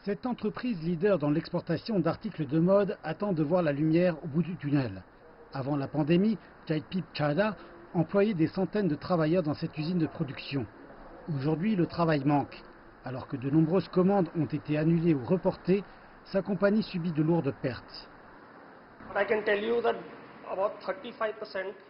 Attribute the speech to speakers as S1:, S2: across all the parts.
S1: Cette entreprise leader dans l'exportation d'articles de mode attend de voir la lumière au bout du tunnel. Avant la pandémie, Jaideep Chadha employait des centaines de travailleurs dans cette usine de production. Aujourd'hui, le travail manque. Alors que de nombreuses commandes ont été annulées ou reportées, sa compagnie subit de lourdes pertes.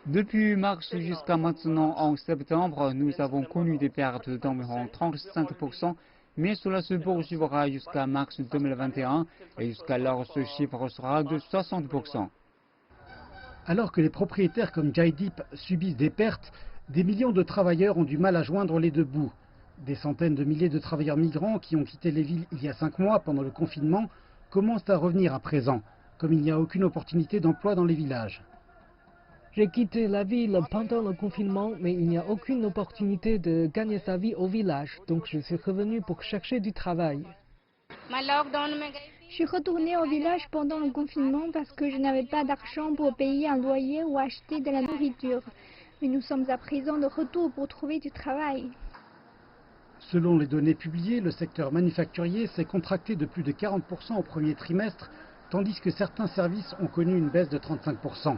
S2: Depuis mars jusqu'à maintenant, en septembre, nous avons connu des pertes d'environ 35%, mais cela se poursuivra jusqu'à mars 2021 et jusqu'alors ce chiffre sera de 60%.
S1: Alors que les propriétaires comme Jaideep subissent des pertes, des millions de travailleurs ont du mal à joindre les deux bouts. Des centaines de milliers de travailleurs migrants qui ont quitté les villes il y a 5 mois pendant le confinement commencent à revenir à présent, comme il n'y a aucune opportunité d'emploi dans les villages.
S3: J'ai quitté la ville pendant le confinement, mais il n'y a aucune opportunité de gagner sa vie au village, donc je suis revenu pour chercher du travail.
S4: Je suis retournée au village pendant le confinement parce que je n'avais pas d'argent pour payer un loyer ou acheter de la nourriture. Mais nous sommes à présent de retour pour trouver du travail.
S1: Selon les données publiées, le secteur manufacturier s'est contracté de plus de 40% au premier trimestre, tandis que certains services ont connu une baisse de 35%.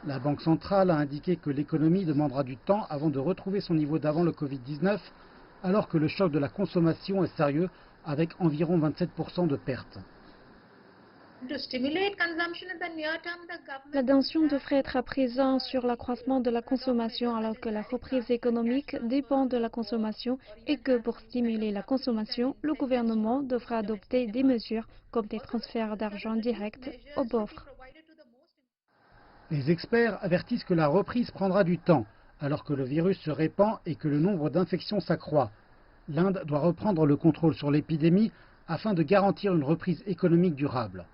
S1: La Banque centrale a indiqué que l'économie demandera du temps avant de retrouver son niveau d'avant le Covid-19, alors que le choc de la consommation est sérieux, avec environ 27% de pertes.
S5: L'attention devrait être à présent sur l'accroissement de la consommation alors que la reprise économique dépend de la consommation et que pour stimuler la consommation, le gouvernement devra adopter des mesures comme des transferts d'argent directs aux pauvres.
S1: Les experts avertissent que la reprise prendra du temps, alors que le virus se répand et que le nombre d'infections s'accroît. L'Inde doit reprendre le contrôle sur l'épidémie afin de garantir une reprise économique durable.